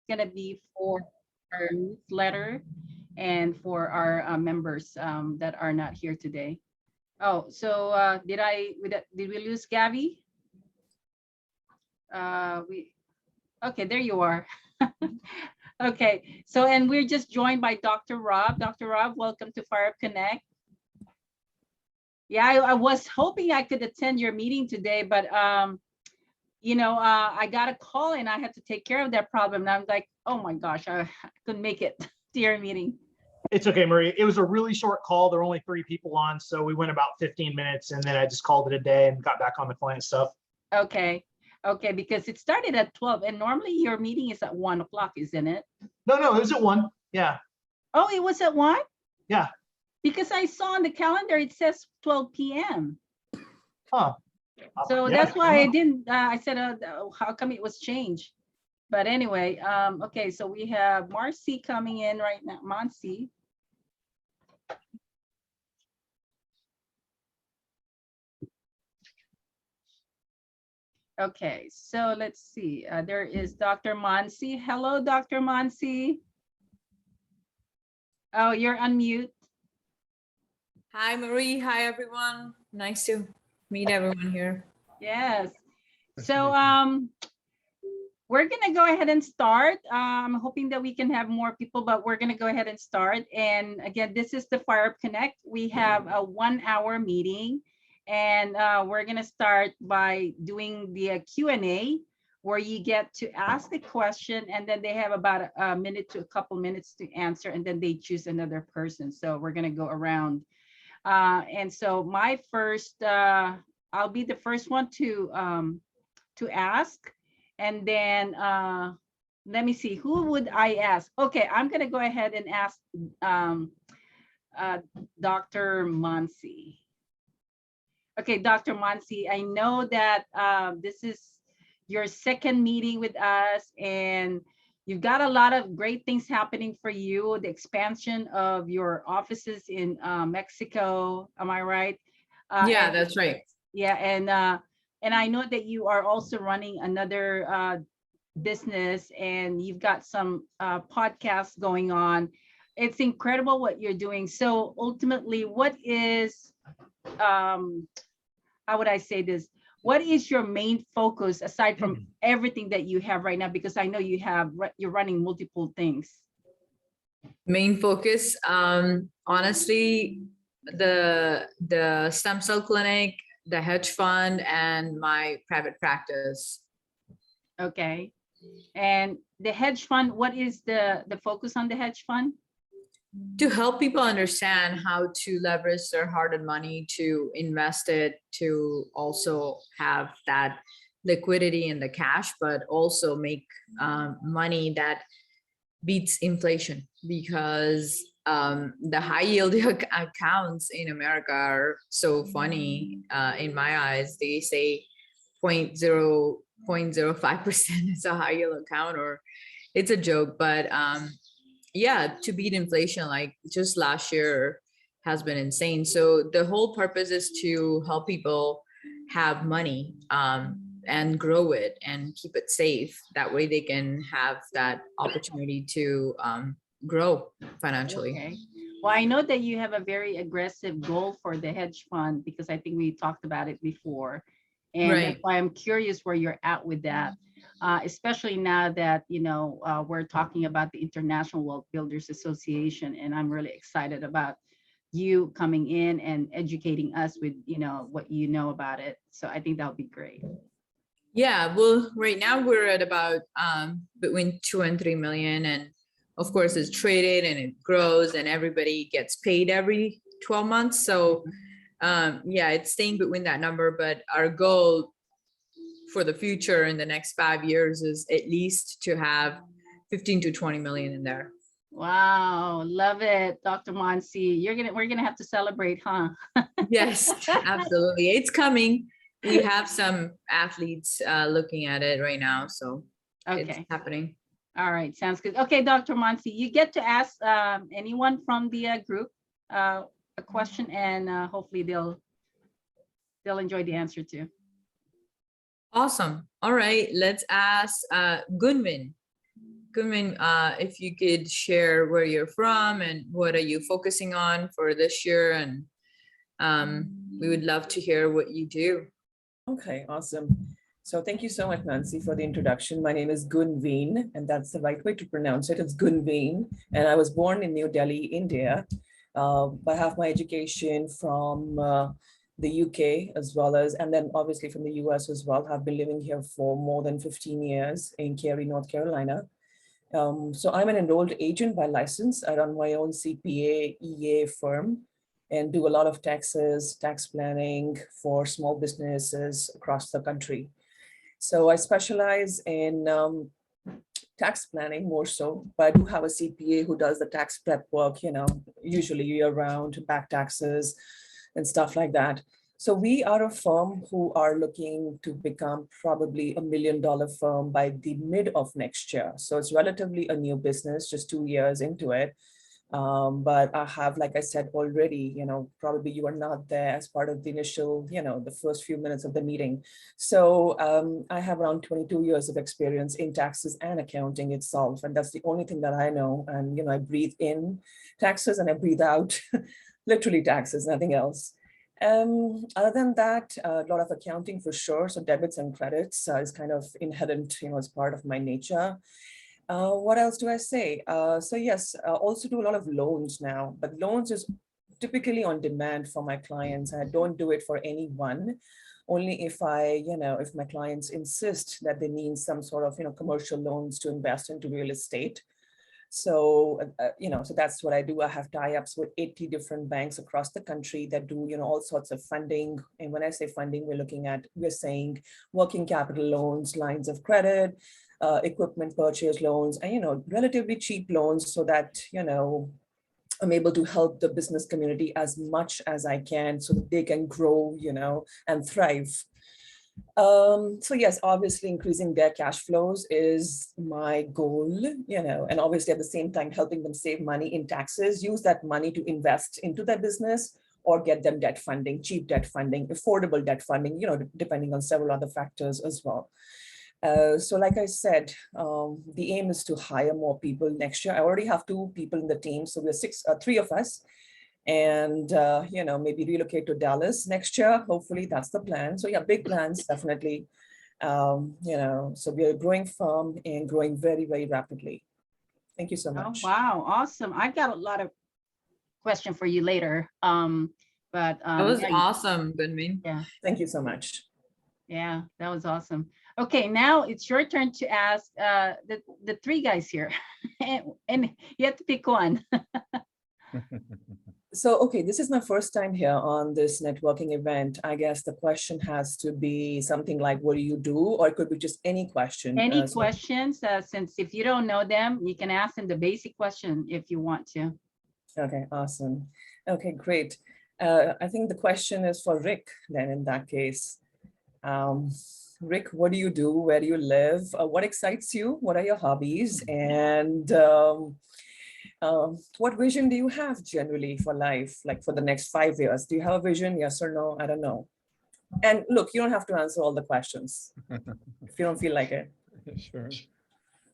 going to be for our newsletter and for our members that are not here today. Oh, so did we lose Gabby? Okay, there you are. Okay, so and we're just joined by Dr. Rob. Dr. Rob, welcome to Fire Up Connect. Yeah, I was hoping I could attend your meeting today, but you know, I got a call and I had to take care of that problem. And I'm like, oh my gosh, I couldn't make it to your meeting. It's okay, Marie. It was a really short call. There were only 3 people on, so we went about 15 minutes, and then I just called it a day and got back on the client stuff. Okay, okay, because it started at 12, and normally your meeting is at 1 o'clock, isn't it? No, it was at 1. Yeah. Oh, it was at 1? Yeah. Because I saw on the calendar it says 12 p.m. Huh. So Yeah, that's why I didn't. I said, how come it was changed? But anyway, okay, so we have Marcy coming in right now. Marcy. Okay, so let's see. There is Dr. Monsi. Hello, Dr. Monsi. Oh, you're on mute. Hi, Marie. Hi, everyone. Nice to meet everyone here. Yes. So we're gonna go ahead and start. I'm hoping that we can have more people, but we're gonna go ahead and start. And again, this is the Fire Up Connect. We have a 1-hour meeting. And we're going to start by doing the Q&A, where you get to ask the question, and then they have about a minute to a couple minutes to answer, and then they choose another person. So we're going to go around. And so my first, I'll be the first one to ask. And then let me see, who would I ask? Okay, I'm going to go ahead and ask Dr. Monsi. Okay, Dr. Monsi, I know that this is your second meeting with us, and you've got a lot of great things happening for you, the expansion of your offices in Mexico. Am I right? Yeah, that's right. Yeah, and I know that you are also running another business, and you've got some podcasts going on. It's incredible what you're doing. So ultimately, what is how would I say this? What is your main focus aside from everything that you have right now? Because I know you're running multiple things. Main focus, honestly, the stem cell clinic, the hedge fund, and my private practice. Okay. And the hedge fund, what is the focus on the hedge fund? To help people understand how to leverage their hard-earned money, to invest it, to also have that liquidity in the cash, but also make money that beats inflation, because the high yield accounts in America are so funny. In my eyes, they say 0.05% is a high yield account, or it's a joke, but yeah, to beat inflation, like just last year has been insane. So the whole purpose is to help people have money and grow it and keep it safe. That way they can have that opportunity to grow financially. Okay. Well, I know that you have a very aggressive goal for the hedge fund, because I think we talked about it before. And Right. that's why I'm curious where you're at with that. Especially now that, you know, we're talking about the International Wealth Builders Association, and I'm really excited about you coming in and educating us with, you know, what you know about it. So I think that would be great. Yeah, well, right now we're at about between 2 and 3 million, and of course it's traded and it grows, and everybody gets paid every 12 months. So yeah, it's staying between that number, but our goal for the future in the next 5 years is at least to have 15 to 20 million in there. Wow, love it, Dr. Monsi. We're gonna have to celebrate, huh? Yes, absolutely. It's coming. We have some athletes looking at it right now, so Okay. it's happening. All right, sounds good. Okay, Dr. Monsi, you get to ask anyone from the group a question, and hopefully they'll enjoy the answer too. Awesome. All right, let's ask Gunvin. Kunmin, if you could share where you're from and what are you focusing on for this year, and we would love to hear what you do. Okay, awesome. So thank you so much, Nancy, for the introduction. My name is Gunveen, and that's the right way to pronounce it. It's Gunveen, and I was born in New Delhi, India. I have my education from the UK as well as, and then obviously from the US as well. I've been living here for more than 15 years in Cary, North Carolina. So I'm an enrolled agent by license. I run my own CPA EA firm and do a lot of taxes, tax planning for small businesses across the country. So I specialize in tax planning more so, but I do have a CPA who does the tax prep work, usually year round, back taxes and stuff like that. So we are a firm who are looking to become probably $1 million firm by the mid of next year. So it's relatively a new business, just 2 years into it. But I have, like I said already, probably you are not there as part of the initial, the first few minutes of the meeting. So I have around 22 years of experience in taxes and accounting itself. And that's the only thing that I know. And, I breathe in taxes and I breathe out literally taxes, nothing else. Other than that, a lot of accounting for sure. So debits and credits is kind of inherent, as part of my nature. What else do I say? So yes, also do a lot of loans now, but loans is typically on demand for my clients. I don't do it for anyone, only if if my clients insist that they need some sort of, commercial loans to invest into real estate. So, so that's what I do. I have tie-ups with 80 different banks across the country that do, all sorts of funding. And when I say funding, we're saying working capital loans, lines of credit, equipment purchase loans, and, relatively cheap loans so that, I'm able to help the business community as much as I can so that they can grow, and thrive. So yes, obviously increasing their cash flows is my goal, and obviously at the same time, helping them save money in taxes, use that money to invest into their business or get them debt funding, cheap debt funding, affordable debt funding, depending on several other factors as well. So like I said, the aim is to hire more people next year. I already have 2 people in the team. So we're 3 of us. And, maybe relocate to Dallas next year. Hopefully that's the plan. So yeah, big plans, definitely. So we are growing firm and growing very, very rapidly. Thank you so much. Oh, wow. Awesome. I've got a lot of question for you later. But That was yeah, awesome, Gunmin. yeah, Thank you so much. yeah, that was awesome. Okay, now it's your turn to ask the 3 guys here. and you have to pick one. So, okay, this is my first time here on this networking event. I guess the question has to be something like, what do you do? Or it could be just any question. Any questions, since if you don't know them, you can ask them the basic question if you want to. Okay, awesome. Okay, great. I think the question is for Rick then in that case. Rick, what do you do? Where do you live? What excites you? What are your hobbies? And what vision do you have generally for life, like for the next 5 years? Do you have a vision? Yes or no? I don't know. And look, you don't have to answer all the questions if you don't feel like it. Sure.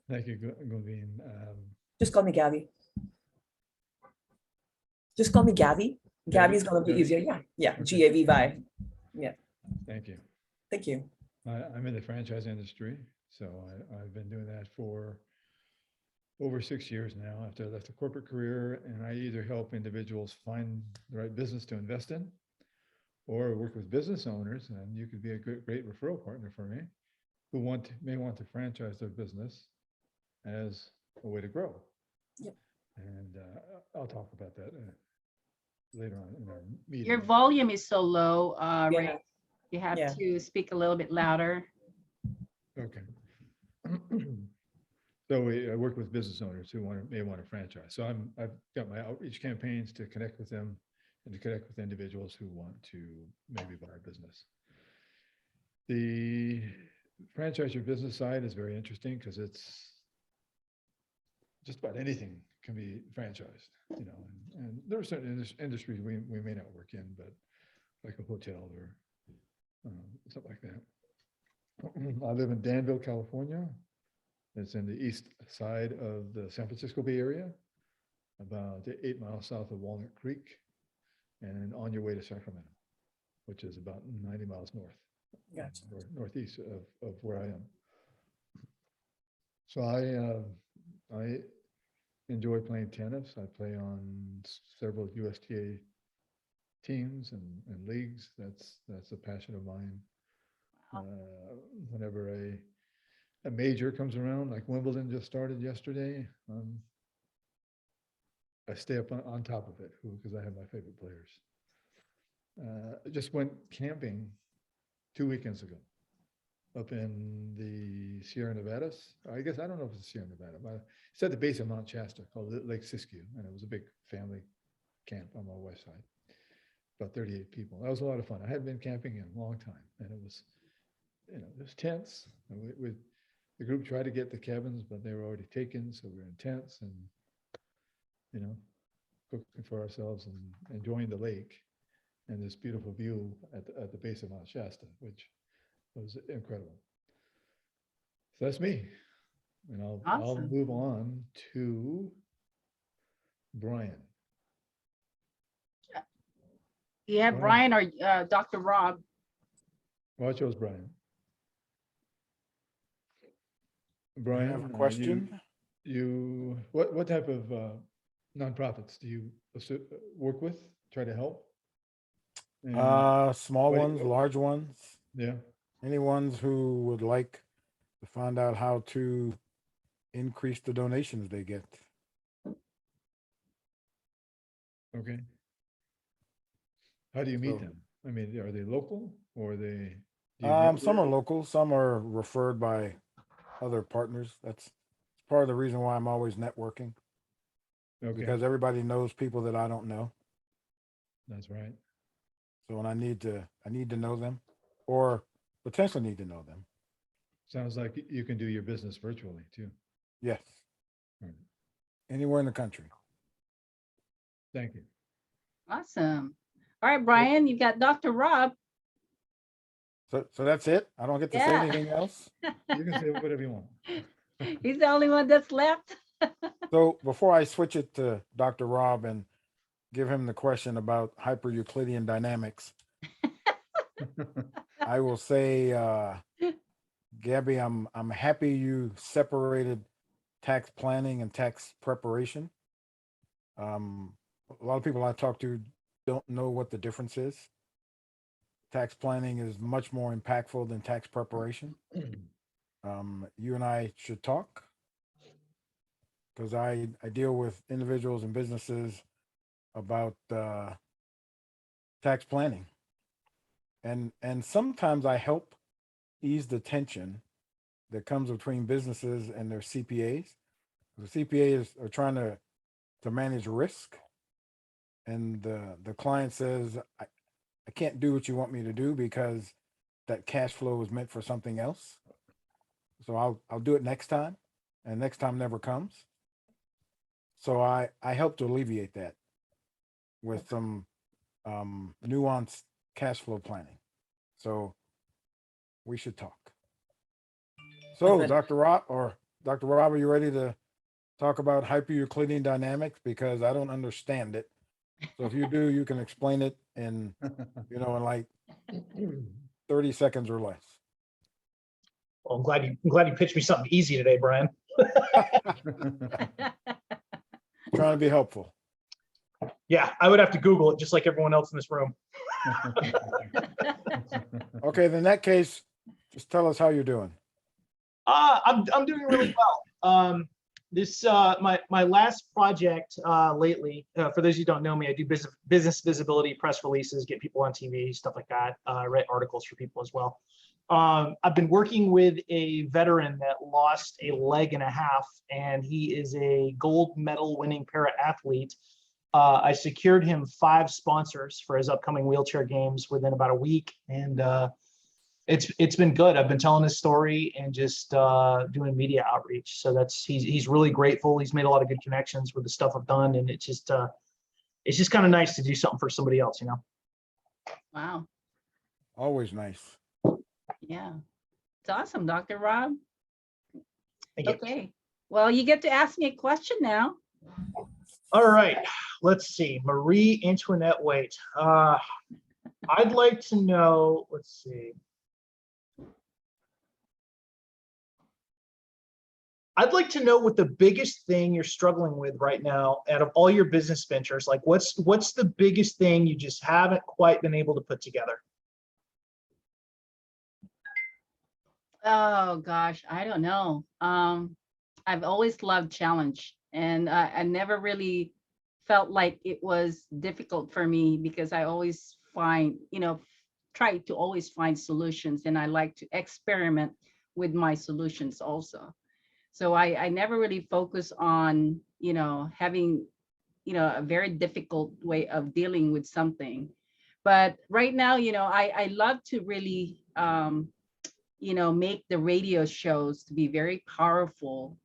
Thank you, Goveen. Just call me Gabby. Just call me Gabby. Gabby's going to be easier. Yeah. Yeah. Gavy. Yeah. Thank you. Thank you. I'm in the franchise industry, so I've been doing that for over 6 years now after I left a corporate career, and I either help individuals find the right business to invest in or work with business owners, and you could be a great referral partner for me, who may want to franchise their business as a way to grow. Yep. And I'll talk about that later on in our meeting. Your volume is so low, Yeah. Rick. You have to speak a little bit louder. Okay. So I work with business owners who may want to franchise. So I've got my outreach campaigns to connect with them and to connect with individuals who want to maybe buy a business. The franchise your business side is very interesting because it's just about anything can be franchised, and there are certain industries we may not work in, but like a hotel or something like that. I live in Danville, California. It's in the east side of the San Francisco Bay Area, about 8 miles south of Walnut Creek, and on your way to Sacramento, which is about 90 miles north, Gotcha. or northeast of where I am. So I enjoy playing tennis. I play on several USTA teams and leagues. That's a passion of mine. Whenever a major comes around, like Wimbledon just started yesterday, I stay up on top of it because I have my favorite players. I just went camping 2 weekends ago up in the Sierra Nevadas. I guess, I don't know if it's Sierra Nevada, but it's at the base of Mount Shasta called Lake Siskiyou. And it was a big family camp on my west side, about 38 people. That was a lot of fun. I hadn't been camping in a long time, and it was, it was tense. And the group tried to get the cabins, but they were already taken. So we were in tents and, cooking for ourselves and enjoying the lake and this beautiful view at the base of Mount Shasta, which was incredible. So that's me. And I'll Awesome. move on to Brian. Yeah, Brian. Brian or Dr. Rob. Well, I chose Brian. I Brian, have a question. You what type of nonprofits do you work with? Try to help? And Small what- ones, large ones, yeah. any ones who would like to find out how to increase the donations they get. Okay. How do you meet So- them? I mean, are they local or are they? do you Some are network? local, some are referred by other partners. That's part of the reason why I'm always networking, Okay, because everybody knows people that I don't know. that's right. So when I need to know them, or potentially need to know them. Sounds like you can do your business virtually too. Yes, Right. anywhere in the country. Thank you. Awesome. All right, Brian, you got Dr. Rob. So that's it. I don't get to say Yeah. anything else. You can say whatever you want. He's the only one that's left. So before I switch it to Dr. Rob and give him the question about hyper-Euclidean dynamics, I will say, Gabby, I'm happy you separated tax planning and tax preparation. A lot of people I talk to don't know what the difference is. Tax planning is much more impactful than tax preparation. You and I should talk, because I deal with individuals and businesses about tax planning, and sometimes I help ease the tension that comes between businesses and their CPAs. The CPAs are trying to manage risk, and the client says, I can't do what you want me to do because that cash flow is meant for something else. So I'll do it next time, and next time never comes. So I help to alleviate that with some nuanced cash flow planning. So we should talk. So Okay. Dr. Rob, are you ready to talk about hyper-Euclidean dynamics? Because I don't understand it. So if you do, you can explain it in in like 30 seconds or less. Well, I'm glad you pitched me something easy today, Brian. Trying to be helpful. Yeah, I would have to Google it just like everyone else in this room. Okay, then in that case, just tell us how you're doing. I'm doing really well. This my last project lately. For those who don't know me, I do business visibility, press releases, get people on TV, stuff like that. Write articles for people as well. I've been working with a veteran that lost a leg and a half, and he is a gold medal winning para athlete. I secured him 5 sponsors for his upcoming wheelchair games within about a week, and it's been good. I've been telling his story and just doing media outreach. So he's really grateful. He's made a lot of good connections with the stuff I've done, and it's just kind of nice to do something for somebody else, Wow. Always nice. Yeah. It's awesome, Dr. Rob. Thank you. Okay. Well, you get to ask me a question now. All right, let's see. Marie Antoinette Waite. I'd like to know, let's see. I'd like to know what the biggest thing you're struggling with right now out of all your business ventures. Like what's the biggest thing you just haven't quite been able to put together? Oh gosh, I don't know. I've always loved challenge, and I never really felt like it was difficult for me because I always find, try to always find solutions, and I like to experiment with my solutions also. So I never really focus on, having, a very difficult way of dealing with something. But right now, I love to really, make the radio shows to be very powerful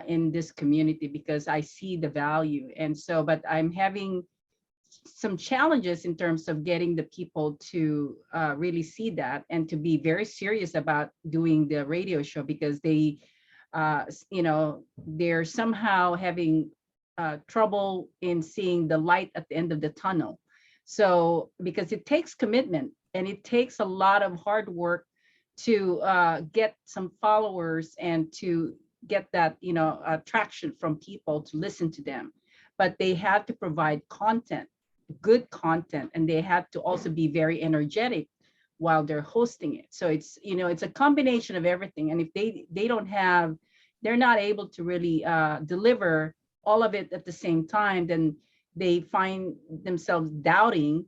in this community because I see the value. And so, but I'm having some challenges in terms of getting the people to really see that and to be very serious about doing the radio show because they're somehow having trouble in seeing the light at the end of the tunnel. So, because it takes commitment and it takes a lot of hard work to get some followers and to get that, attraction from people to listen to them. But they have to provide content, good content, and they have to also be very energetic while they're hosting it. So it's a combination of everything. And if they don't have, they're not able to really deliver all of it at the same time, then they find themselves doubting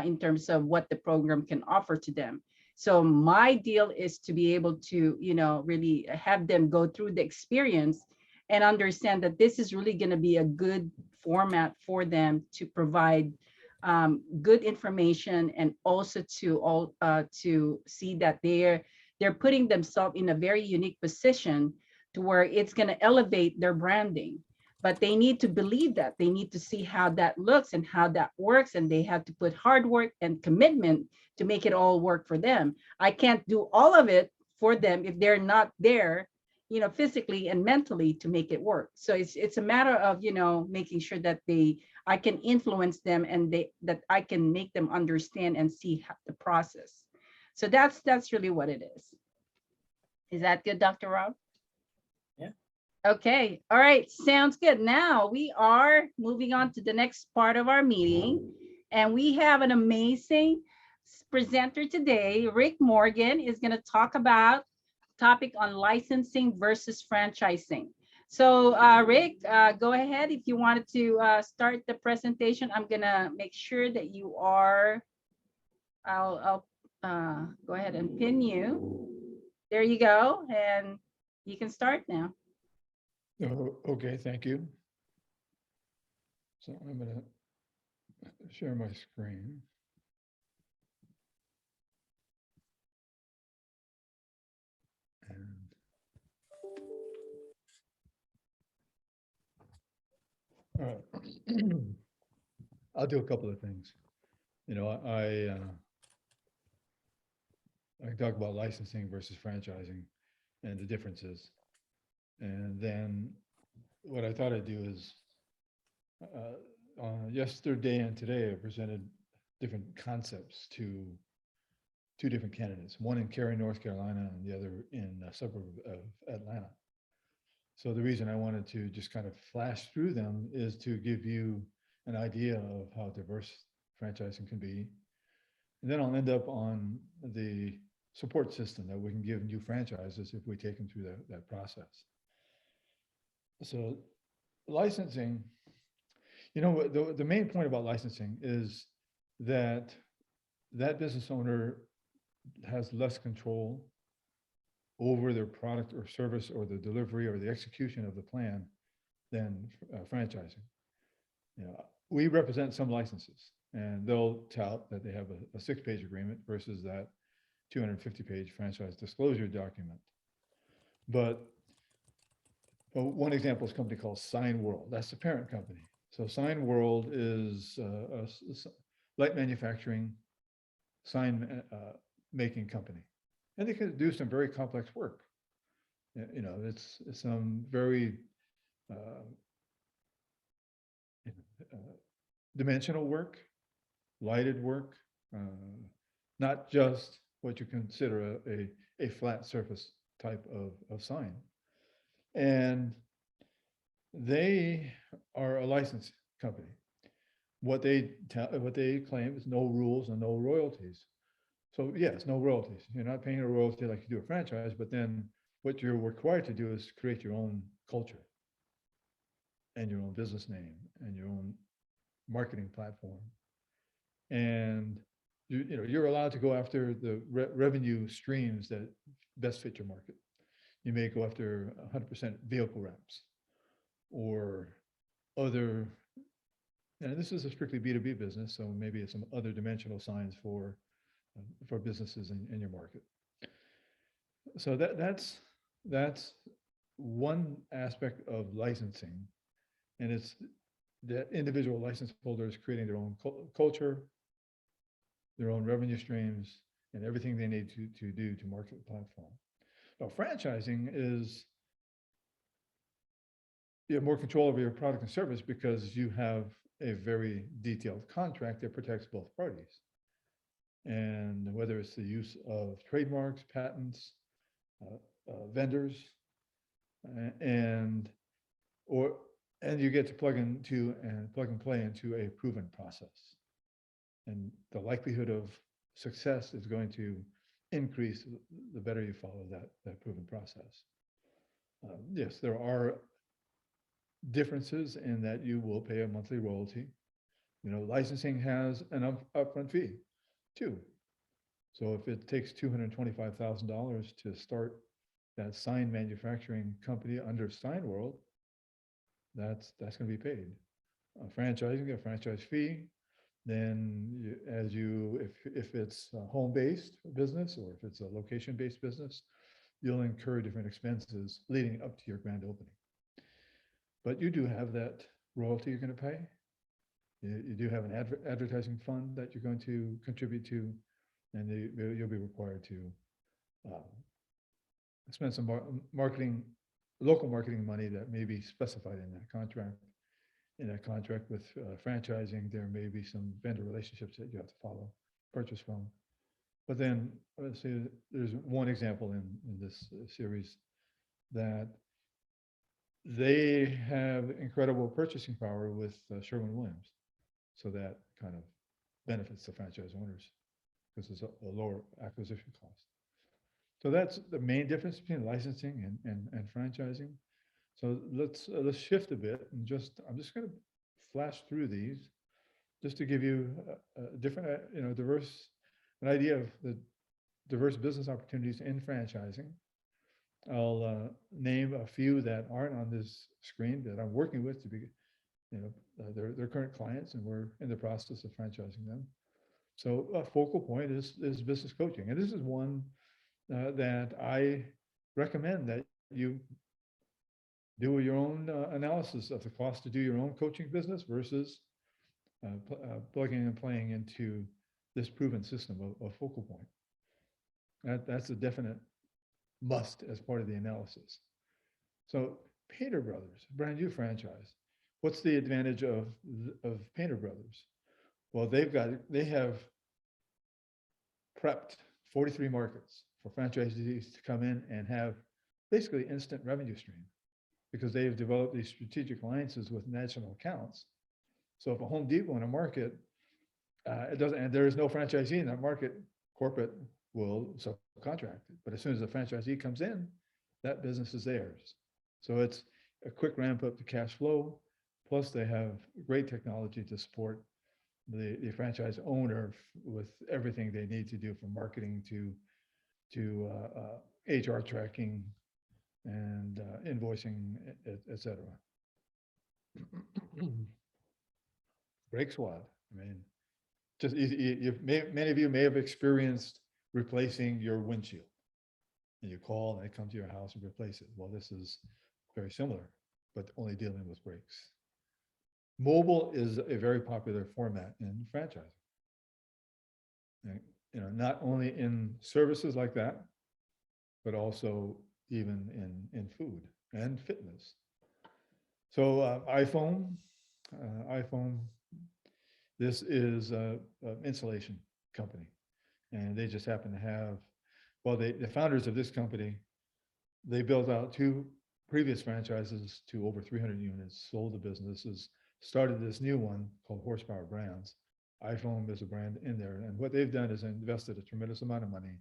in terms of what the program can offer to them. So my deal is to be able to, really have them go through the experience and understand that this is really going to be a good format for them to provide good information, and also to see that they're putting themselves in a very unique position to where it's going to elevate their branding. But they need to believe that, they need to see how that looks and how that works, and they have to put hard work and commitment to make it all work for them. I can't do all of it for them if they're not there, physically and mentally to make it work. So it's a matter of, making sure that I can influence them, and that I can make them understand and see the process. So that's really what it is. Is that good, Dr. Rob? Yeah. Okay. All right. Sounds good. Now we are moving on to the next part of our meeting, and we have an amazing presenter today. Rick Morgan is going to talk about topic on licensing versus franchising. So Rick, go ahead if you wanted to start the presentation. I'm gonna make sure that you are, I'll go ahead and pin you. There you go, and you can start now. Oh, okay, thank you. So I'm gonna share my screen. And all right. I'll do a couple of things. I talk about licensing versus franchising and the differences. And then what I thought I'd do is yesterday and today I presented different concepts to two different candidates, one in Cary, North Carolina, and the other in a suburb of Atlanta. So the reason I wanted to just kind of flash through them is to give you an idea of how diverse franchising can be. And then I'll end up on the support system that we can give new franchises if we take them through that process. So licensing, the main point about licensing is that business owner has less control over their product or service or the delivery or the execution of the plan than franchising. We represent some licenses, and they'll tout that they have a 6-page agreement versus that 250-page franchise disclosure document. But one example is a company called Sign World. That's the parent company. So Sign World is a light manufacturing sign making company, and they can do some very complex work. You know, it's some very uh, dimensional work, lighted work, not just what you consider a flat surface type of sign. And they are a license company. What they claim is no rules and no royalties. So yes, no royalties. You're not paying a royalty like you do a franchise, but then what you're required to do is create your own culture and your own business name and your own marketing platform. And you know, you're allowed to go after the revenue streams that best fit your market. You may go after 100% vehicle wraps or other, and this is a strictly B2B business, so maybe it's some other dimensional signs for businesses in your market. So that's one aspect of licensing, and it's the individual license holders creating their own culture, their own revenue streams, and everything they need to do to market the platform. Now, franchising is you have more control over your product and service because you have a very detailed contract that protects both parties. And whether it's the use of trademarks, patents, vendors, and you get to plug and play into a proven process. And the likelihood of success is going to increase the better you follow that proven process. Yes, there are differences in that you will pay a monthly royalty. You know, licensing has an upfront fee too. So if it takes $225,000 to start that sign manufacturing company under Sign World, that's going to be paid. Franchising, a franchise fee. Then if it's a home-based business or if it's a location-based business, you'll incur different expenses leading up to your grand opening. But you do have that royalty you're going to pay. You do have an advertising fund that you're going to contribute to, and you'll be required to spend some local marketing money that may be specified in that contract. In that contract with franchising, there may be some vendor relationships that you have to follow, purchase from. But then, let's say there's one example in this series that they have incredible purchasing power with Sherwin-Williams. So that kind of benefits the franchise owners because it's a lower acquisition cost. So that's the main difference between licensing and franchising. So let's shift a bit and I'm just going to flash through these just to give you a different, an idea of the diverse business opportunities in franchising. I'll name a few that aren't on this screen that I'm working with to be, they're current clients and we're in the process of franchising them. So a focal point is business coaching. And this is one that I recommend that you do your own analysis of the cost to do your own coaching business versus plugging and playing into this proven system of focal point. That's a definite must as part of the analysis. So Painter Brothers, brand new franchise. What's the advantage of Painter Brothers? Well, they have prepped 43 markets for franchisees to come in and have basically instant revenue stream because they've developed these strategic alliances with national accounts. So if a Home Depot in a market, and there is no franchisee in that market, corporate will subcontract it. But as soon as the franchisee comes in, that business is theirs. So it's a quick ramp up to cash flow. Plus they have great technology to support the franchise owner with everything they need to do from marketing to HR tracking and invoicing, et cetera. Brake squad. I mean, many of you may have experienced replacing your windshield. And you call and they come to your house and replace it. Well, this is very similar, but only dealing with brakes. Mobile is a very popular format in franchising. And, not only in services like that, but also even in food and fitness. So iPhone, this is a insulation company, and they just happen to have, well, the founders of this company, they built out 2 previous franchises to over 300 units, sold the businesses, started this new one called Horsepower Brands. iPhone is a brand in there, and what they've done is invested a tremendous amount of money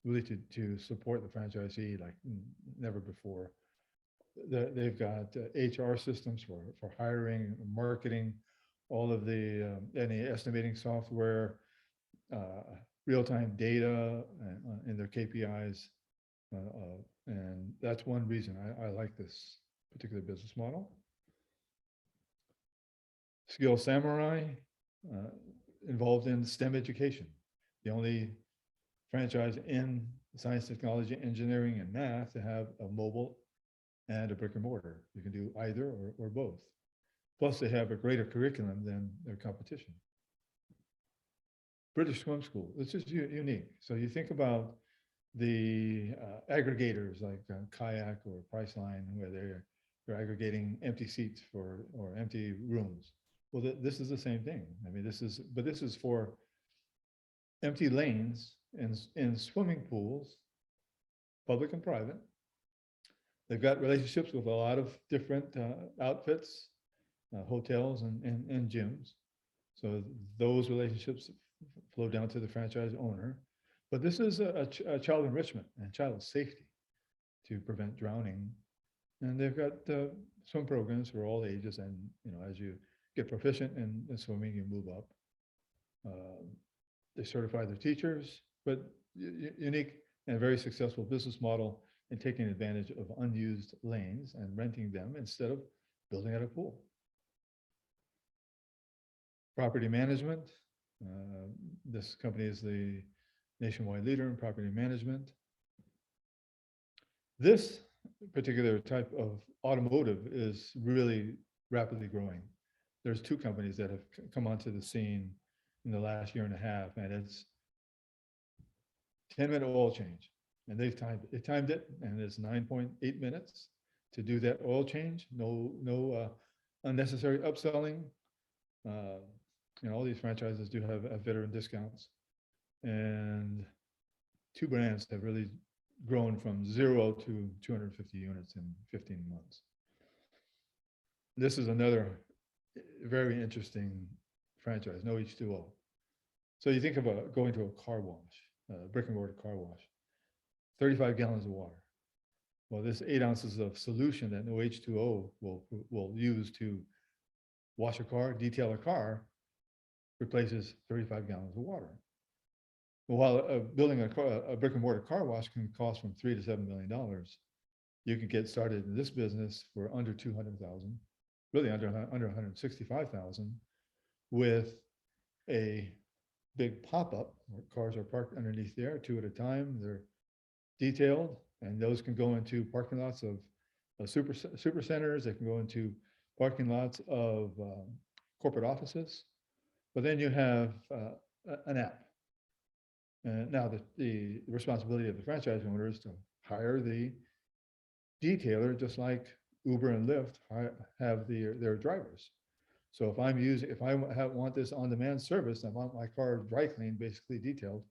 really to support the franchisee like never before. They've got HR systems for hiring, marketing, all of the any estimating software, real-time data in their KPIs. And that's one reason I like this particular business model. Skill Samurai, involved in STEM education. The only franchise in science, technology, engineering, and math to have a mobile and a brick and mortar. You can do either or both. Plus, they have a greater curriculum than their competition. British Swim School, it's just unique. So you think about the aggregators like Kayak or Priceline, where they're aggregating empty seats or empty rooms. Well, this is the same thing. I mean, this is for empty lanes in swimming pools, public and private. They've got relationships with a lot of different outfits, hotels and gyms. So those relationships flow down to the franchise owner. But this is a child enrichment and child safety to prevent drowning. And they've got swim programs for all ages. And as you get proficient in swimming, you move up. They certify their teachers, but unique and very successful business model in taking advantage of unused lanes and renting them instead of building out a pool. Property management. This company is the nationwide leader in property management. This particular type of automotive is really rapidly growing. There's 2 companies that have come onto the scene in the last year and a half, and it's 10-minute oil change. And they've timed it, and it's 9.8 minutes to do that oil change. No unnecessary upselling. All these franchises do have veteran discounts, and 2 brands have really grown from 0 to 250 units in 15 months. This is another very interesting franchise, no H2O. So you think about going to a car wash, brick and mortar car wash, 35 gallons of water. Well, this 8 ounces of solution that no H2O will use to wash a car, detail a car, replaces 35 gallons of water. Well, while building a brick and mortar car wash can cost from $3 to $7 million, you can get started in this business for under 200,000, really under 165,000, with a big pop-up where cars are parked underneath there, 2 at a time. They're detailed, and those can go into parking lots of super centers. They can go into parking lots of corporate offices. But then you have an app. And now the responsibility of the franchise owner is to hire the detailer, just like Uber and Lyft have their drivers. So if I want this on-demand service, I want my car dry cleaned, basically detailed,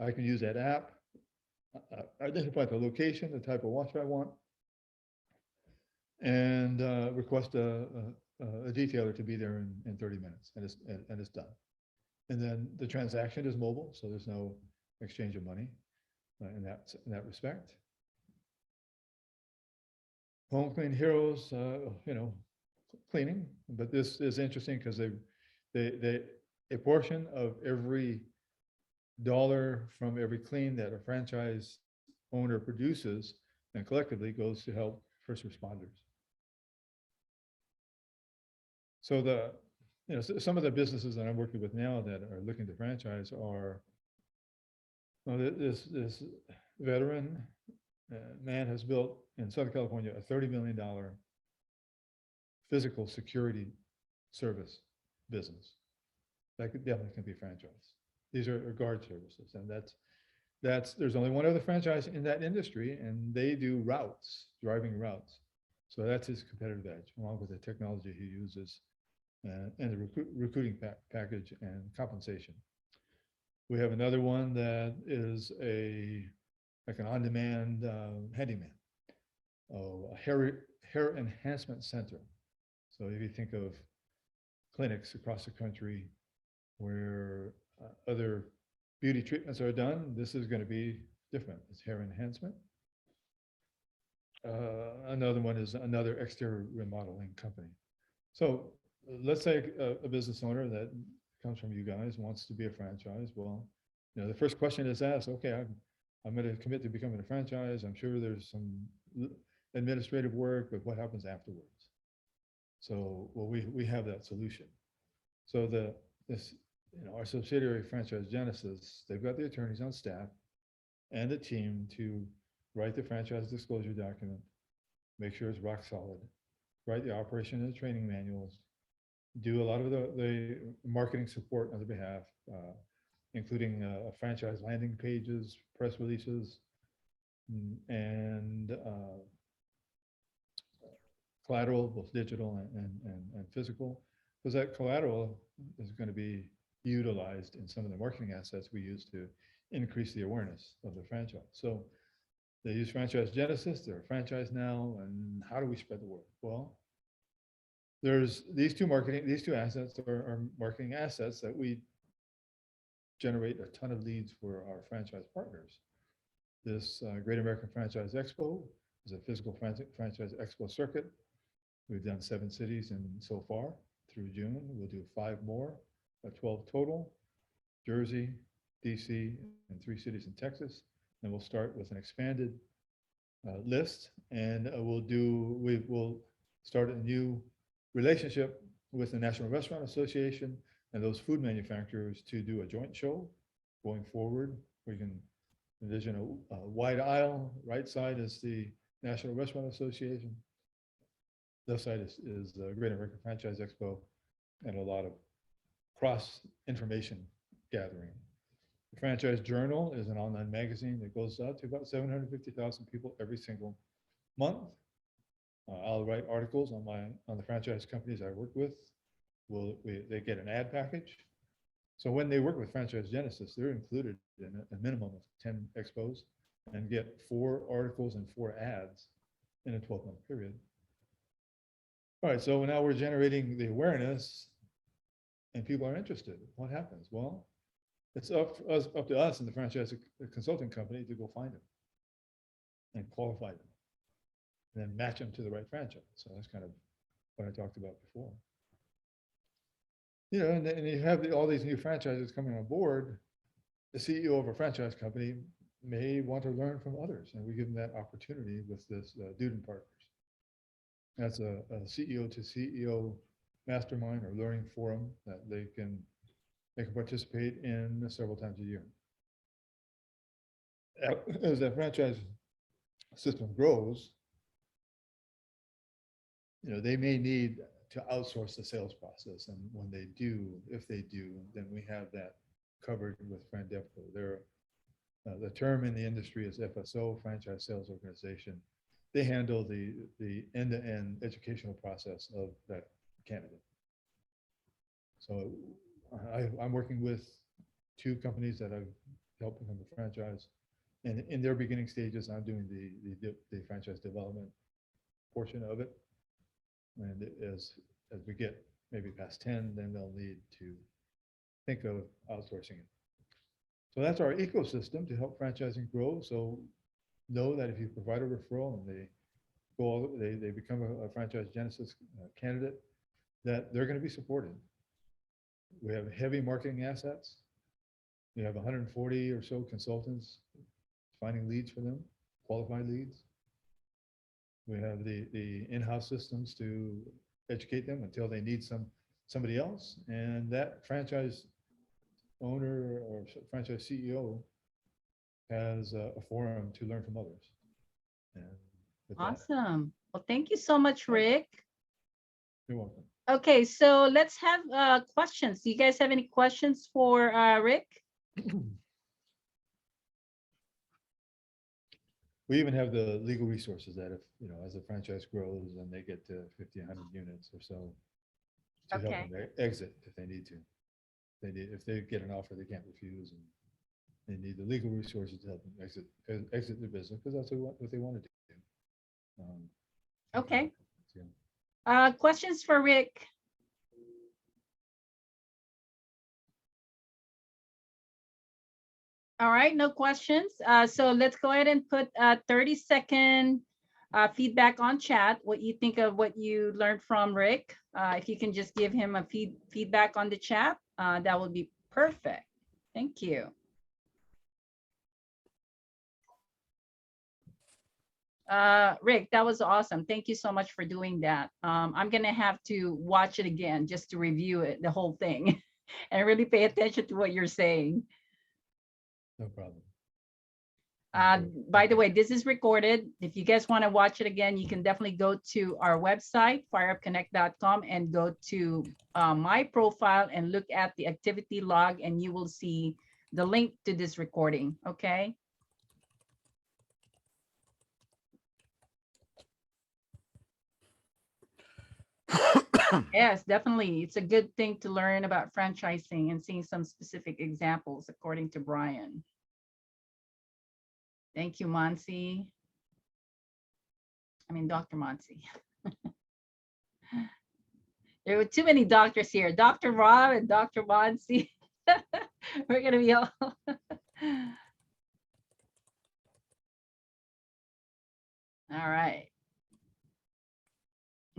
I can use that app, identify the location, the type of wash I want, and request a detailer to be there in 30 minutes, and it's done. And then the transaction is mobile, so there's no exchange of money in that respect. Home Clean Heroes, cleaning, but this is interesting because a portion of every dollar from every clean that a franchise owner produces and collectively goes to help first responders. So some of the businesses that I'm working with now that are looking to franchise are, this veteran man has built in Southern California a $30 million physical security service business. That definitely can be franchised. These are guard services, and there's only one other franchise in that industry, and they do routes, driving routes. So that's his competitive edge, along with the technology he uses and the recruiting package and compensation. We have another one that is like an on-demand handyman, a hair enhancement center. So if you think of clinics across the country where other beauty treatments are done, this is going to be different. It's hair enhancement. Another one is another exterior remodeling company. So let's say a business owner that comes from you guys wants to be a franchise. Well, the first question is asked, okay, I'm going to commit to becoming a franchise. I'm sure there's some administrative work, but what happens afterwards? So, well, we have that solution. So our subsidiary Franchise Genesis, they've got the attorneys on staff and a team to write the franchise disclosure document, make sure it's rock solid, write the operation and training manuals, do a lot of the marketing support on their behalf, including franchise landing pages, press releases, and collateral, both digital and physical, because that collateral is going to be utilized in some of the marketing assets we use to increase the awareness of the franchise. So they use Franchise Genesis, they're a franchise now, and how do we spread the word? Well, there's these two assets are marketing assets that we generate a ton of leads for our franchise partners. This Great American Franchise Expo is a physical franchise expo circuit. We've done 7 cities and so far through June. We'll do 5 more, 12 total, Jersey, DC, and 3 cities in Texas. And we'll start with an expanded list, and we will start a new relationship with the National Restaurant Association and those food manufacturers to do a joint show going forward. We can envision a wide aisle. Right side is the National Restaurant Association. Left side is the Great American Franchise Expo, and a lot of cross information gathering. The Franchise Journal is an online magazine that goes out to about 750,000 people every single month. I'll write articles on the franchise companies I work with. They get an ad package. So when they work with Franchise Genesis, they're included in a minimum of 10 expos and get 4 articles and 4 ads in a 12-month period. All right, so now we're generating the awareness and people are interested. What happens? Well, it's up to us and the franchise consulting company to go find them and qualify them and then match them to the right franchise. So that's kind of what I talked about before. And you have all these new franchises coming on board. The CEO of a franchise company may want to learn from others, and we give them that opportunity with this Duden Partners. That's a CEO to CEO mastermind or learning forum that they can participate in several times a year. As that franchise system grows, they may need to outsource the sales process, and when they do, if they do, then we have that covered with FranDevCo. The term in the industry is FSO, Franchise Sales Organization. They handle the end-to-end educational process of that candidate. So I'm working with 2 companies that I've helped become a franchise, and in their beginning stages, I'm doing the franchise development portion of it. And as we get maybe past 10, then they'll need to think of outsourcing it. So that's our ecosystem to help franchising grow. So know that if you provide a referral and they become a Franchise Genesis candidate, that they're going to be supported. We have heavy marketing assets. We have 140 or so consultants finding leads for them, qualified leads. We have the in-house systems to educate them until they need somebody else. And that franchise owner or franchise CEO has a forum to learn from others. And awesome. Well, thank you so much, Rick. You're welcome. Okay, so let's have questions. Do you guys have any questions for Rick? we even have the legal resources that if, you know, as the franchise grows and they get to 50, 100 units or so, to help Okay. them exit if they need to. If they get an offer they can't refuse, and they need the legal resources to help them exit their business, because that's what they want to do. Okay. Yeah. Questions for Rick? All right, no questions. So let's go ahead and put 30-second feedback on chat. What you think of what you learned from Rick. If you can just give him a feedback on the chat, that would be perfect. Thank you. Rick, that was awesome. Thank you so much for doing that. I'm gonna have to watch it again just to review it, the whole thing, and really pay attention to what you're saying. No problem. By the way, this is recorded. If you guys want to watch it again, you can definitely go to our website, fireupconnect.com, and go to my profile and look at the activity log, and you will see the link to this recording. Okay. Yes, definitely. It's a good thing to learn about franchising and seeing some specific examples, according to Brian. Thank you, Monsi. I mean, Dr. Monsi. There were too many doctors here. Dr. Rob and Dr. Monsi. We're going to be all. All right.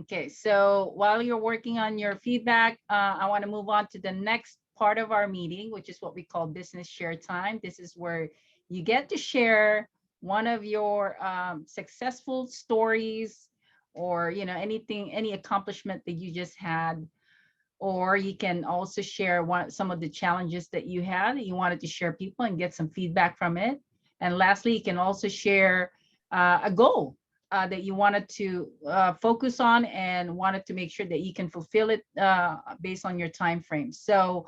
Okay, so while you're working on your feedback, I want to move on to the next part of our meeting, which is what we call business share time. This is where you get to share one of your successful stories, or anything, any accomplishment that you just had, or you can also share some of the challenges that you had that you wanted to share people and get some feedback from it. And lastly, you can also share a goal that you wanted to focus on and wanted to make sure that you can fulfill it based on your time frame. So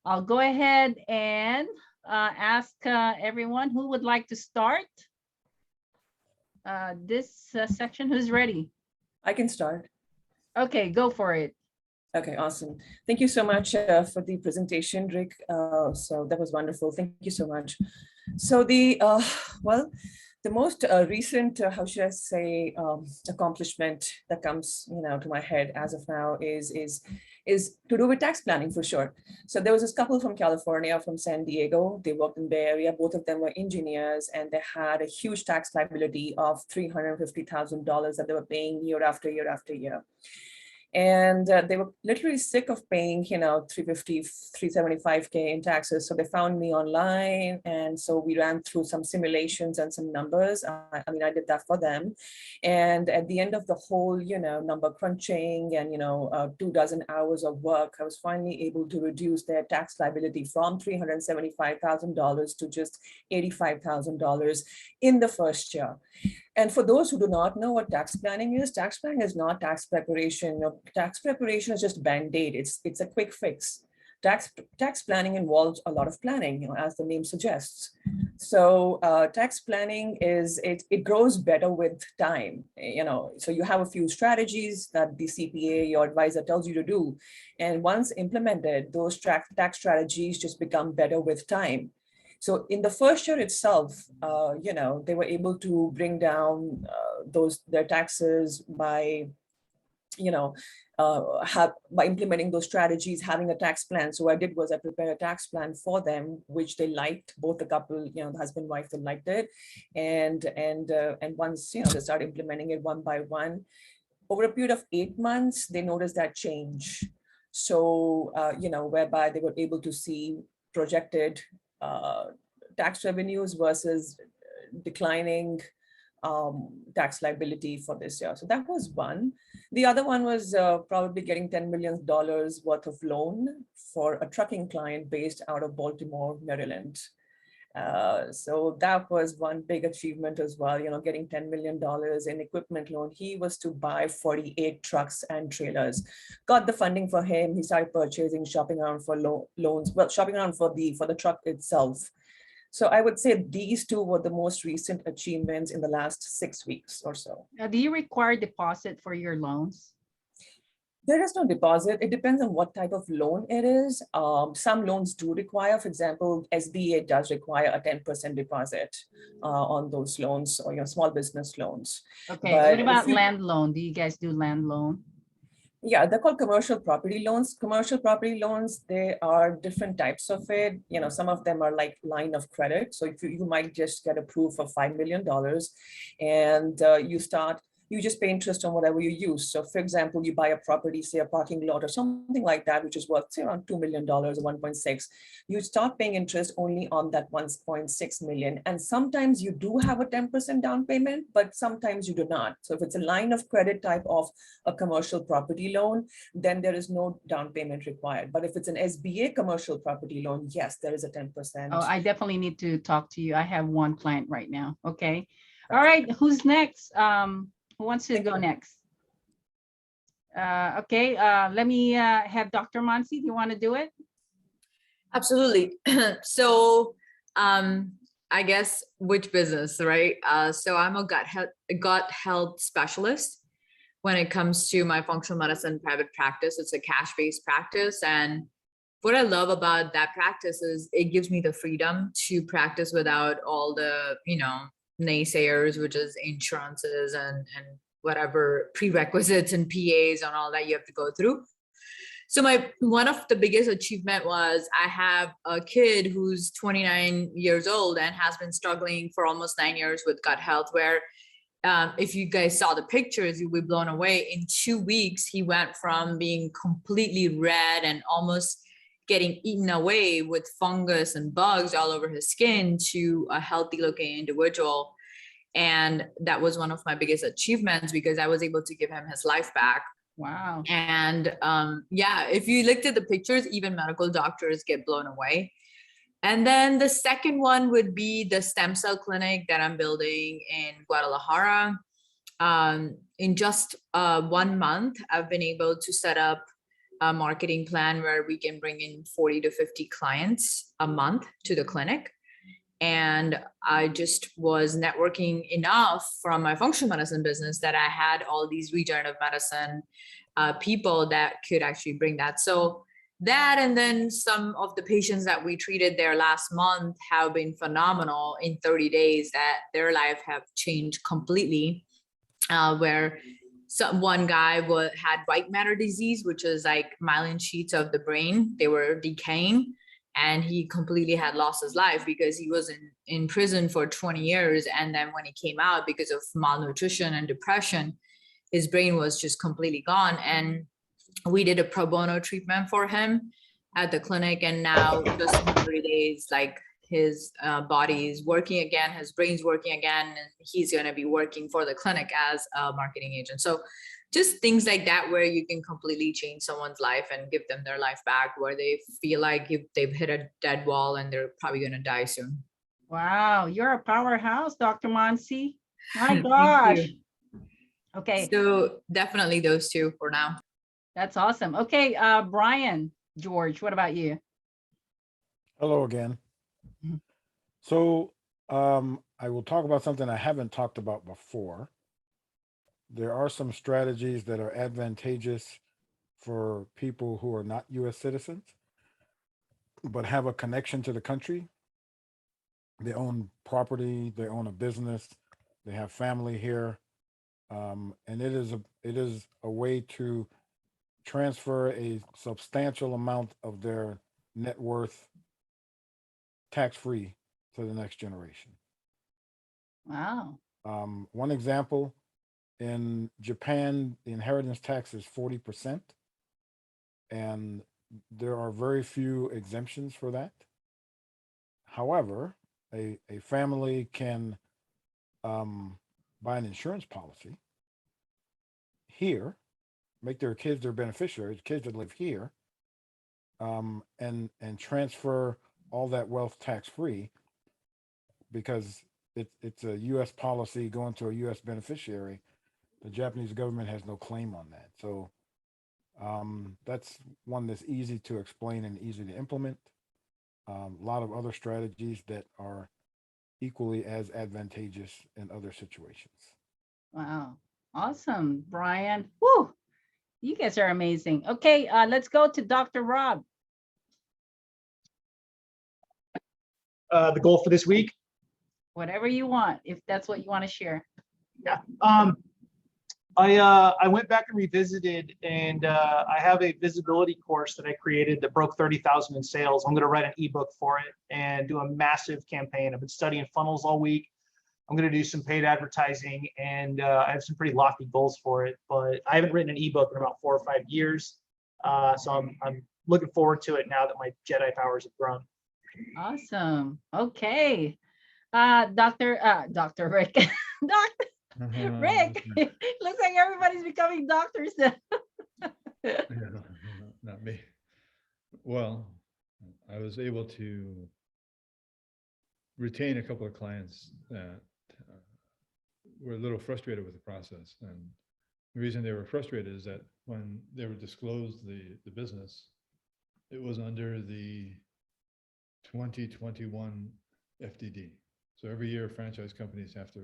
I'll go ahead and ask everyone who would like to start this section. Who's ready? I can start. Okay, go for it. Okay, awesome. Thank you so much for the presentation, Rick. So that was wonderful. Thank you so much. So the most recent, how should I say, accomplishment that comes, to my head as of now is to do with tax planning, for sure. So there was this couple from California, from San Diego. They worked in Bay Area. Both of them were engineers, and they had a huge tax liability of $350,000 that they were paying year after year after year. And they were literally sick of paying, $350,000, $375K in taxes. So they found me online. And so we ran through some simulations and some numbers. I did that for them. And at the end of the whole, number crunching and, 24 hours of work, I was finally able to reduce their tax liability from $375,000 to just $85,000 in the first year. And for those who do not know what tax planning is not tax preparation. Tax preparation is just Band-Aid. It's a quick fix. Tax planning involves a lot of planning, as the name suggests. So tax planning it grows better with time. So you have a few strategies that the CPA, your advisor, tells you to do. And once implemented, those tax strategies just become better with time. So in the first year itself, they were able to bring down their taxes by, by implementing those strategies, having a tax plan. So what I did was I prepared a tax plan for them, which they liked. Both the couple, the husband, wife, they liked it. And once, they started implementing it one by one, over a period of 8 months, they noticed that change. So, whereby they were able to see projected tax revenues versus declining tax liability for this year. So that was one. The other one was probably getting $10 million worth of loan for a trucking client based out of Baltimore, Maryland. So that was one big achievement as well, getting $10 million in equipment loan. He was to buy 48 trucks and trailers, got the funding for him. He started purchasing, shopping around for loans, shopping around for the truck itself. So I would say these two were the most recent achievements in the last 6 weeks or so. Now, do you require deposit for your loans? There is no deposit. It depends on what type of loan it is. Some loans do require, for example, SBA does require a 10% deposit on those loans, or your small business loans. Okay, But what if about you- land loan? Do you guys do land loan? Yeah, they're called commercial property loans. Commercial property loans, there are different types of it. You know, some of them are like line of credit. So if you might just get approved for $5 million and you just pay interest on whatever you use. So for example, you buy a property, say a parking lot or something like that, which is worth say around $2 million or 1.6. You start paying interest only on that 1.6 million. And sometimes you do have a 10% down payment, but sometimes you do not. So if it's a line of credit type of a commercial property loan, then there is no down payment required. But if it's an SBA commercial property loan, yes, there is a 10%. Oh, I definitely need to talk to you. I have one client right now. Okay. All right. Who's next? Who wants to Thank go you. next? Okay. Let me have Dr. Mansi. Do you want to do it? Absolutely. So I guess which business, right? So I'm a gut health specialist. When it comes to my functional medicine private practice, it's a cash-based practice. And what I love about that practice is it gives me the freedom to practice without all the, naysayers, which is insurances and whatever prerequisites and PAs and all that you have to go through. So one of the biggest achievement was I have a kid who's 29 years old and has been struggling for almost 9 years with gut health, where if you guys saw the pictures, you'll be blown away. In 2 weeks, he went from being completely red and almost getting eaten away with fungus and bugs all over his skin to a healthy looking individual. And that was one of my biggest achievements because I was able to give him his life back. Wow. And if you looked at the pictures, even medical doctors get blown away. And then the second one would be the stem cell clinic that I'm building in Guadalajara. In just 1 month, I've been able to set up a marketing plan where we can bring in 40 to 50 clients a month to the clinic. And I just was networking enough from my functional medicine business that I had all these regenerative medicine people that could actually bring that. So that, and then some of the patients that we treated there last month have been phenomenal in 30 days, that their life have changed completely, where one guy had white matter disease, which is like myelin sheets of the brain. They were decaying, and he completely had lost his life because he was in prison for 20 years. And then when he came out, because of malnutrition and depression, his brain was just completely gone. And we did a pro bono treatment for him at the clinic. And now just in 30 days, like his body is working again, his brain's working again, and he's going to be working for the clinic as a marketing agent. So just things like that, where you can completely change someone's life and give them their life back, where they feel like they've hit a dead wall and they're probably going to die soon. Wow. You're a powerhouse, Dr. Mansi. My Thank gosh. you. Okay. So definitely those two for now. That's awesome. Okay. Brian, George, what about you? Hello again. Mhm. So I will talk about something I haven't talked about before. There are some strategies that are advantageous for people who are not U.S. citizens, but have a connection to the country. They own property, they own a business, they have family here, and it is a way to transfer a substantial amount of their net worth tax-free to the next generation. Wow. One example, in Japan, the inheritance tax is 40%, and there are very few exemptions for that. However, a family can buy an insurance policy here, make their kids their beneficiaries, kids that live here, and transfer all that wealth tax-free, because it's a U.S. policy going to a U.S. beneficiary. The Japanese government has no claim on that. So that's one that's easy to explain and easy to implement. A lot of other strategies that are equally as advantageous in other situations. Wow. Awesome, Brian. Woo, you guys are amazing. Okay, let's go to Dr. Rob. The goal for this week. Whatever you want, if that's what you want to share. Yeah. I went back and revisited, and I have a visibility course that I created that broke 30,000 in sales. I'm going to write an ebook for it and do a massive campaign. I've been studying funnels all week. I'm going to do some paid advertising, and I have some pretty lofty goals for it. But I haven't written an ebook in about 4 or 5 years, so I'm looking forward to it now that my Jedi powers have grown. Awesome. Okay. Dr. Rick. Dr. Rick. Looks like everybody's becoming doctors. Yeah, not me. Well, I was able to retain a couple of clients that were a little frustrated with the process. And the reason they were frustrated is that when they were disclosed the business, it was under the 2021 FDD. So every year franchise companies have to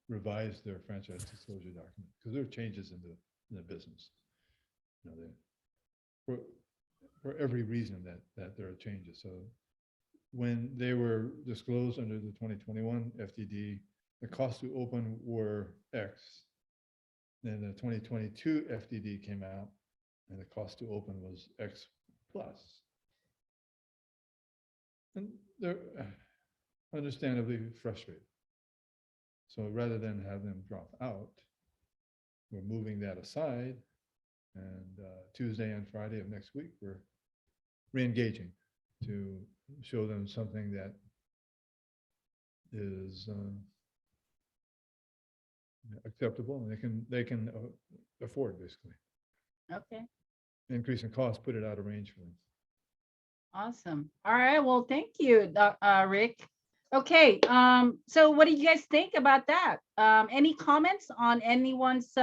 revise their franchise disclosure document because there are changes in the business. You know, for every reason that there are changes. So when they were disclosed under the 2021 FDD, the cost to open were X. Then the 2022 FDD came out and the cost to open was X plus. And they're understandably frustrated. So rather than have them drop out, we're moving that aside. And Tuesday and Friday of next week, we're re-engaging to show them something that is acceptable and they can afford, basically. Okay. Increase in cost, put it out of range for them. Awesome. All right. Well, thank you, Rick. Okay. So what do you guys think about that? Any comments on anyone's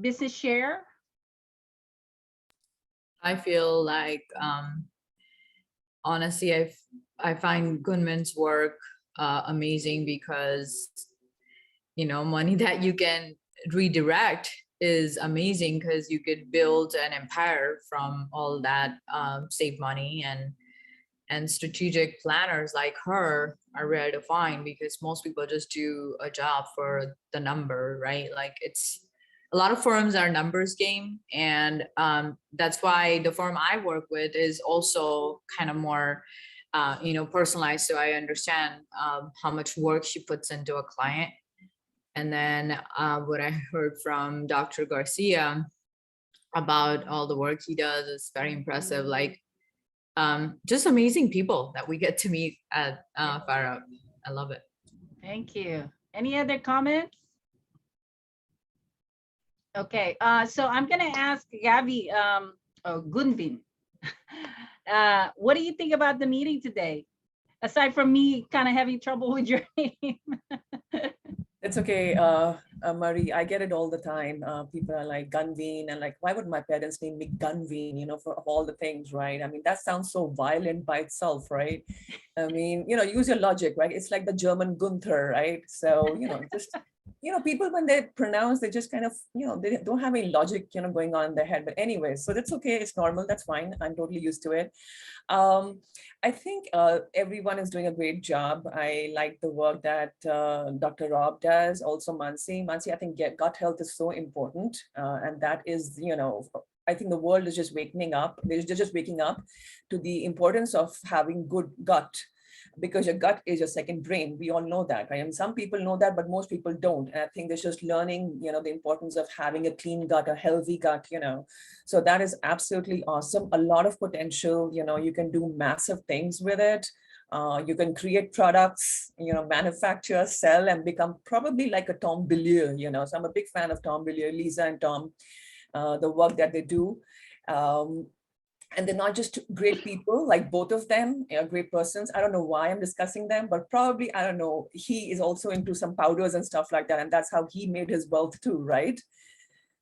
business share? I feel like honestly, I find Gunman's work amazing because money that you can redirect is amazing because you could build an empire from all that saved money, and strategic planners like her are rare to find because most people just do a job for the number, right? Like it's a lot of firms are numbers game, and that's why the firm I work with is also kind of more personalized, so I understand how much work she puts into a client. And then what I heard from Dr. Garcia about all the work he does is very impressive. Like just amazing people that we get to meet at Fire Up. I love it. Thank you. Any other comments? Okay, so I'm gonna ask Gabby, Gunvin, what do you think about the meeting today? Aside from me kind of having trouble with your name. It's okay, Marie, I get it all the time. People are like Gunveen, and like, why would my parents name me Gunveen, for all the things, right? I mean, that sounds so violent by itself, right? I mean, use your logic, right? It's like the German Gunther, right? So, just, people when they pronounce, they just kind of, they don't have any logic, going on in their head. But anyway, so that's okay. It's normal. That's fine. I'm totally used to it. I think everyone is doing a great job. I like the work that Dr. Rob does, also Mansi. Mansi, I think gut health is so important. And that is, I think the world is just waking up. They're just waking up to the importance of having good gut, because your gut is your second brain. We all know that, right? And some people know that, but most people don't. And I think they're just learning, the importance of having a clean gut, a healthy gut, So that is absolutely awesome. A lot of potential, you can do massive things with it. You can create products, manufacture, sell, and become probably like a Tom Billier, So I'm a big fan of Tom Billier, Lisa and Tom, the work that they do. And they're not just great people, like both of them are great persons. I don't know why I'm discussing them, but probably, I don't know, he is also into some powders and stuff like that. And that's how he made his wealth too, right?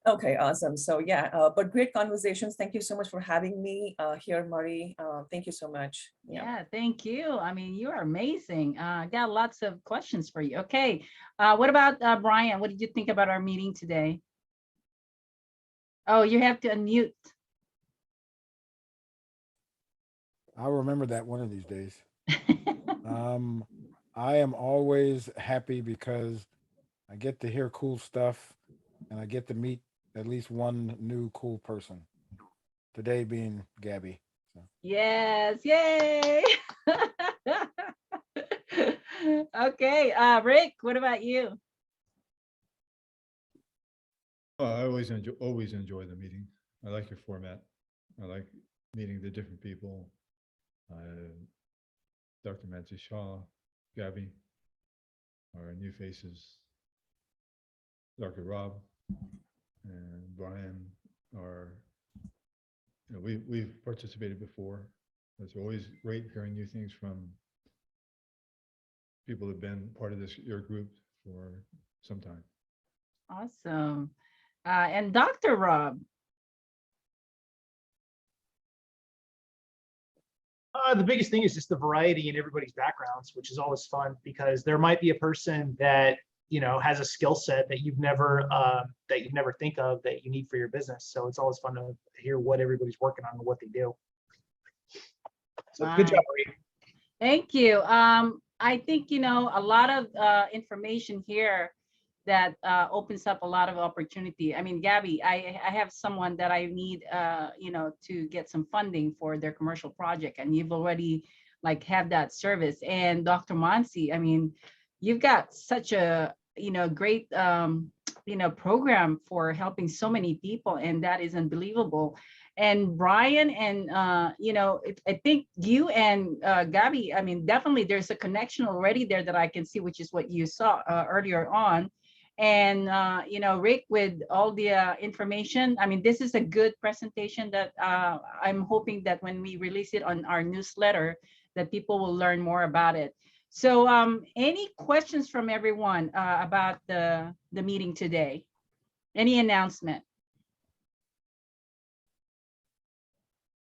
Okay, awesome. So yeah, but great conversations. Thank you so much for having me here, Marie. Thank you so much. Yeah, thank you. I mean, you are amazing. I got lots of questions for you. Okay, what about Brian? What did you think about our meeting today? Oh, you have to unmute. I'll remember that one of these days. I am always happy because I get to hear cool stuff and I get to meet at least one new cool person. Today being Gabby. So. Yes, yay. Okay, Rick, what about you? Oh, I always enjoy the meeting. I like your format. I like meeting the different people. Dr. Mansi Shaw, Gabby, our new faces, Dr. Rob, and Brian are, we've participated before. It's always great hearing new things from people who've been part of your group for some time. Awesome. And Dr. Rob. The biggest thing is just the variety in everybody's backgrounds, which is always fun because there might be a person that has a skill set that you've never think of that you need for your business. So it's always fun to hear what everybody's working on and what they do. So good job, Marie. Thank you. I think a lot of information here that opens up a lot of opportunity. I mean, Gabby, I have someone that I need, to get some funding for their commercial project, and you've already have that service. And Dr. Mansi, I mean, you've got such a great program for helping so many people, and that is unbelievable. And Brian and I think you and Gabby, I mean, definitely there's a connection already there that I can see, which is what you saw earlier on. And Rick, with all the information, I mean, this is a good presentation that I'm hoping that when we release it on our newsletter, that people will learn more about it. So any questions from everyone about the meeting today? Any announcement?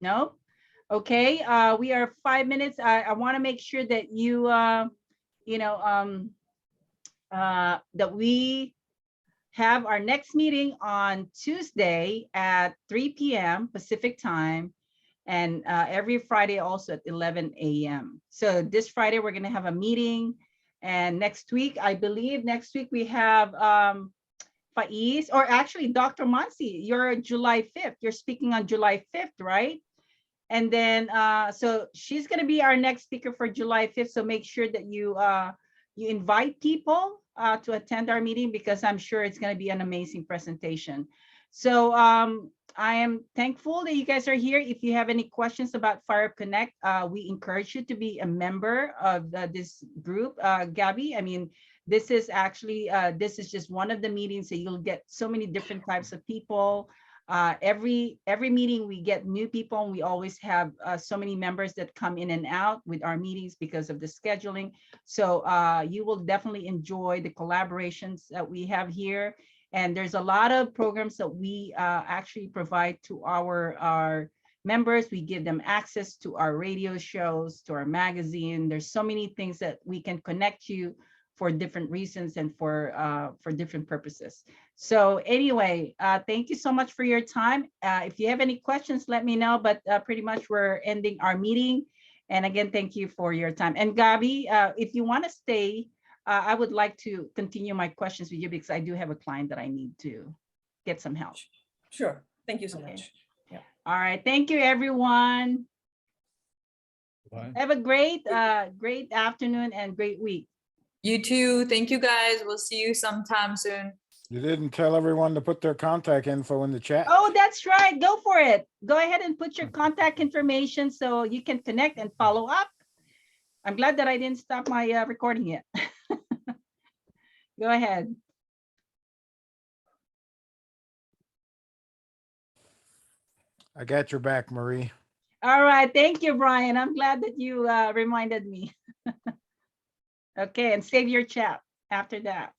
No? Okay, we are 5 minutes. I want to make sure that you that we have our next meeting on Tuesday at 3 p.m. Pacific time, and every Friday also at 11 a.m. So this Friday we're going to have a meeting, and next week, I believe next week we have Faiz, or actually Dr. Mansi, you're July 5th. You're speaking on July 5th, right? And then so she's going to be our next speaker for July 5th. So make sure that you invite people to attend our meeting, because I'm sure it's going to be an amazing presentation. So I am thankful that you guys are here. If you have any questions about Fire Up Connect, we encourage you to be a member of this group. Gabby, I mean, this is actually, this is just one of the meetings that you'll get so many different types of people. Every meeting we get new people, and we always have so many members that come in and out with our meetings because of the scheduling. So you will definitely enjoy the collaborations that we have here. And there's a lot of programs that we actually provide to our members. We give them access to our radio shows, to our magazine. There's so many things that we can connect you for different reasons and for different purposes. So anyway, thank you so much for your time. If you have any questions, let me know, but pretty much we're ending our meeting. And again, thank you for your time. And Gabby, if you want to stay, I would like to continue my questions with you, because I do have a client that I need to get some help. Sure. Thank you so Okay. much. Yeah. All right. Thank you, everyone. Bye. Have a great afternoon and great week. You too. Thank you guys. We'll see you sometime soon. You didn't tell everyone to put their contact info in the chat. Oh, that's right. Go for it. Go ahead and put your contact information so you can connect and follow up. I'm glad that I didn't stop my recording yet. Go ahead. I got your back, Marie. All right. Thank you, Brian. I'm glad that you reminded me. Okay, and save your chat after that.